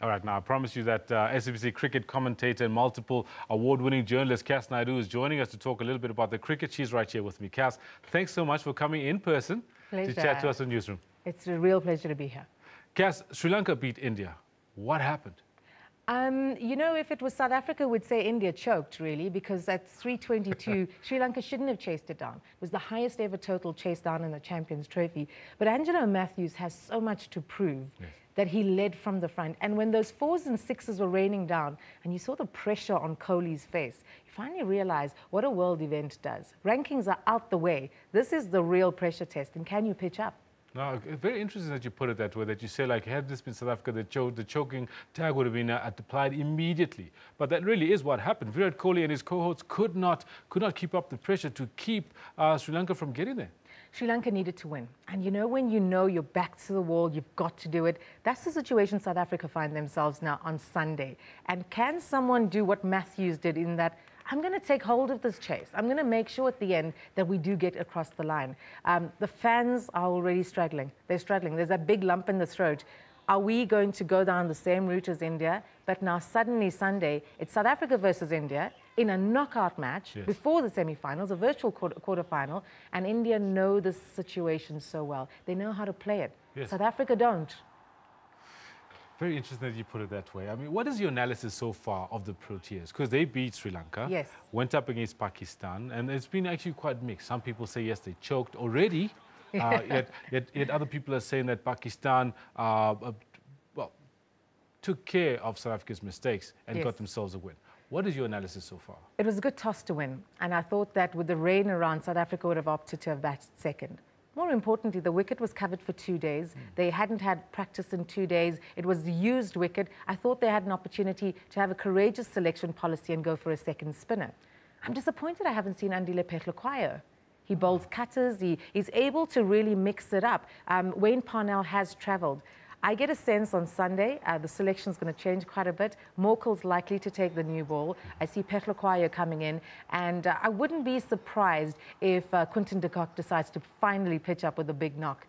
All right, now I promise you that SABC cricket commentator and multiple award-winning journalist Cass Naidu is joining us to talk a little bit about the cricket. She's right here with me. Cass, thanks so much for coming in person to chat to us on Newsroom. It's a real pleasure to be here. Cass, Sri Lanka beat India. What happened? You know, if it was South Africa, we'd say India choked, really, because at 322, Sri Lanka shouldn't have chased it down. It was the highest ever total chase down in the Champions Trophy. But Angelo Matthews has so much to prove. Yes. That he led from the front. And when those 4s and 6s were raining down and you saw the pressure on Kohli's face, you finally realize what a world event does. Rankings are out the way. This is the real pressure test. And can you pitch up? No, very interesting that you put it that way, that you say, like, had this been South Africa, the choking tag would have been applied immediately. But that really is what happened. Virat Kohli and his cohorts could not keep up the pressure to keep Sri Lanka from getting there. Sri Lanka needed to win. And you know, when you know you're back to the wall, you've got to do it. That's the situation South Africa find themselves now on Sunday. And can someone do what Matthews did in that, I'm going to take hold of this chase. I'm going to make sure at the end that we do get across the line. The fans are already struggling. They're struggling. There's that big lump in the throat. Are we going to go down the same route as India? But now suddenly Sunday, it's South Africa versus India in a knockout match before the semi-finals, a virtual quarter-final, and India know this situation so well. They know how to play it. Yes. South Africa don't. Very interesting that you put it that way. I mean, what is your analysis so far of the Proteas? Because they beat Sri Lanka, went up against Pakistan, and it's been actually quite mixed. Some people say, yes, they choked already. Yet other people are saying that Pakistan took care of South Africa's mistakes and got themselves a win. What is your analysis so far? It was a good toss to win, and I thought that with the rain around, South Africa would have opted to have batted second. More importantly, the wicket was covered for 2 days. They hadn't had practice in 2 days. It was the used wicket. I thought they had an opportunity to have a courageous selection policy and go for a second spinner. I'm disappointed I haven't seen Andile Petlokwayo. He bowls cutters. He's able to really mix it up. Wayne Parnell has travelled. I get a sense on Sunday, the selection's going to change quite a bit. Morkel's likely to take the new ball. I see Petlokwayo coming in, and I wouldn't be surprised if Quinton de Kock decides to finally pitch up with a big knock.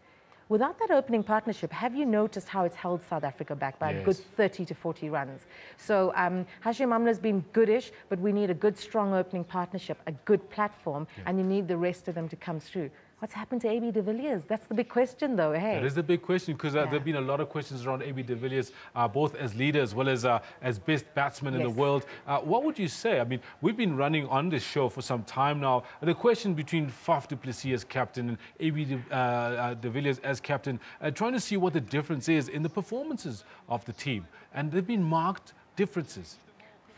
Without that opening partnership, have you noticed how it's held South Africa back by a good 30 to 40 runs? So Hashim Amla's been goodish, but we need a good, strong opening partnership, a good platform, and you need the rest of them to come through. What's happened to AB de Villiers? That's the big question, though, hey? That is the big question, because there have been a lot of questions around AB de Villiers, both as leader as well as best batsman in the world. What would you say? I mean, we've been running on this show for some time now. The question between Faf du Plessis as captain and AB de Villiers as captain, trying to see what the difference is in the performances of the team. And there have been marked differences.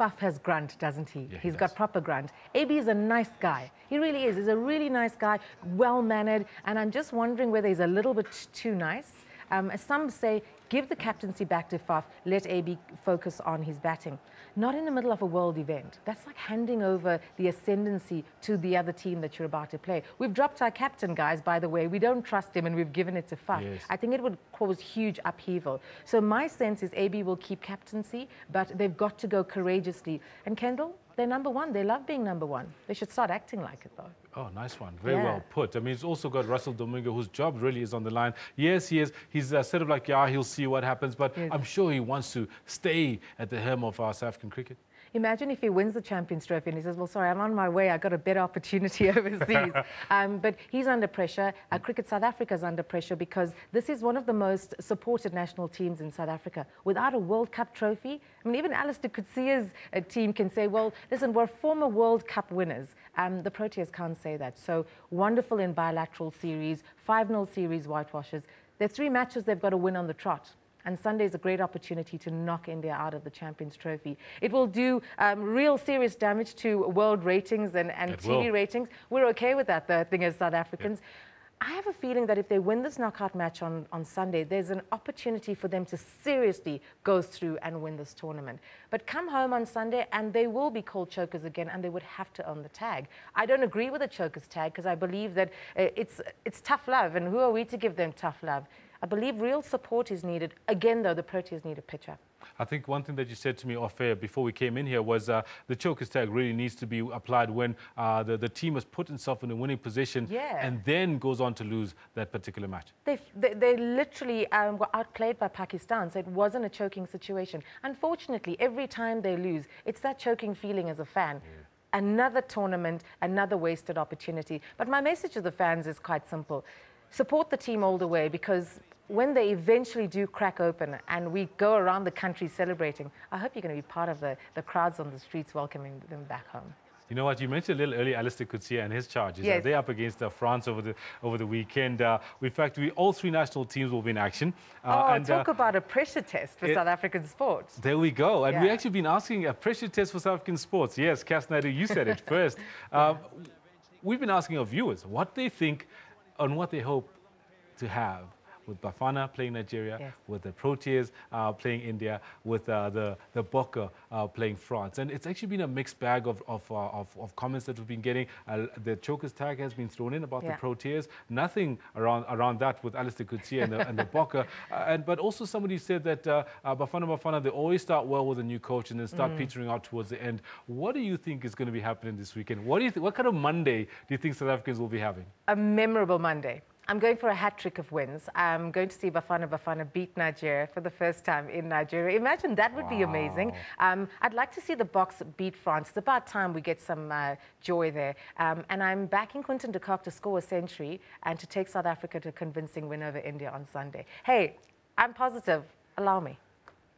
Faf has grunt, doesn't he? Yeah, He's got proper grunt. AB is a nice guy. He really is. He's a really nice guy, well-mannered, and I'm just wondering whether he's a little bit too nice. As some say, give the captaincy back to Faf, let AB focus on his batting. Not in the middle of a world event. That's like handing over the ascendancy to the other team that you're about to play. We've dropped our captain, guys, by the way. We don't trust him, and we've given it to Faf. I think it would cause huge upheaval. So my sense is AB will keep captaincy, but they've got to go courageously. And Kendall, they're number one. They love being number one. They should start acting like it, though. Oh, nice one. Very well put. I mean, it's also got Russell Domingo, whose job really is on the line. Yes, he is. He's sort of like, he'll see what happens, but I'm sure he wants to stay at the helm of our South African cricket. Imagine if he wins the Champions Trophy and he says, well, sorry, I'm on my way. I got a better opportunity overseas. But he's under pressure. Cricket South Africa is under pressure because this is one of the most supported national teams in South Africa. Without a World Cup trophy, I mean, even Alistair Coetzee team can say, well, listen, we're former World Cup winners. The Proteas can't say that. So wonderful in bilateral series, 5-0 series whitewashes. There are 3 matches they've got to win on the trot. And Sunday is a great opportunity to knock India out of the Champions Trophy. It will do real serious damage to world ratings and TV ratings. We're okay with that, the thing as South Africans. I have a feeling that if they win this knockout match on Sunday, there's an opportunity for them to seriously go through and win this tournament. But come home on Sunday and they will be called chokers again, and they would have to own the tag. I don't agree with the chokers tag because I believe that it's tough love, and who are we to give them tough love? I believe real support is needed. Again, though, the Proteas need a pitcher. I think one thing that you said to me off air before we came in here was the chokers tag really needs to be applied when the team has put itself in a winning position and then goes on to lose that particular match. They literally were outplayed by Pakistan, so it wasn't a choking situation. Unfortunately, every time they lose, it's that choking feeling as a fan. Yeah. Another tournament, another wasted opportunity. But my message to the fans is quite simple. Support the team all the way, because when they eventually do crack open and we go around the country celebrating, I hope you're going to be part of the crowds on the streets welcoming them back home. You know what, you mentioned a little earlier Alistair Coetzee and his charges. Yes. They're up against France over the weekend. In fact, all three national teams will be in action. Talk about a pressure test for South African sports. There we go. And we've actually been asking a pressure test for South African sports. Yes, Cass Naidu, you said it first. We've been asking our viewers what they think and what they hope to have with Bafana playing Nigeria, with the Proteas playing India, with the Bokke playing France. And it's actually been a mixed bag of comments that we've been getting. The chokers tag has been thrown in about the Proteas. Nothing around that with Alistair Coetzee and the Bokke. But also somebody said that Bafana, they always start well with a new coach and then start petering out towards the end. What do you think is going to be happening this weekend? What do you think? What kind of Monday do you think South Africans will be having? A memorable Monday. I'm going for a hat-trick of wins. I'm going to see Bafana beat Nigeria for the first time in Nigeria. Imagine that would be amazing. I'd like to see the Boks beat France. It's about time we get some joy there. And I'm backing Quinton de Kock to score a century and to take South Africa to a convincing win over India on Sunday. Hey, I'm positive. Allow me.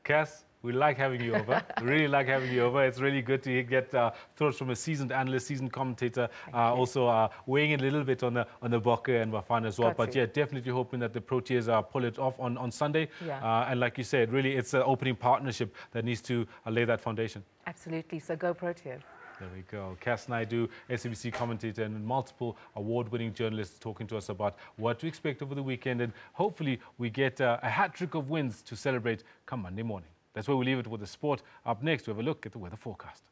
Cass, we like having you over. Really like having you over. It's really good to get thoughts from a seasoned analyst, seasoned commentator, also weighing in a little bit on the Bokke and Bafana as well. But yeah, definitely hoping that the Proteas pull it off on Sunday. And like you said, really it's an opening partnership that needs to lay that foundation. Absolutely. So go Proteas. There we go. Cass Naidu, SABC commentator and multiple award-winning journalists talking to us about what to expect over the weekend. And hopefully we get a hat-trick of wins to celebrate come Monday morning. That's where we leave it with the sport. Up next, we have a look at the weather forecast.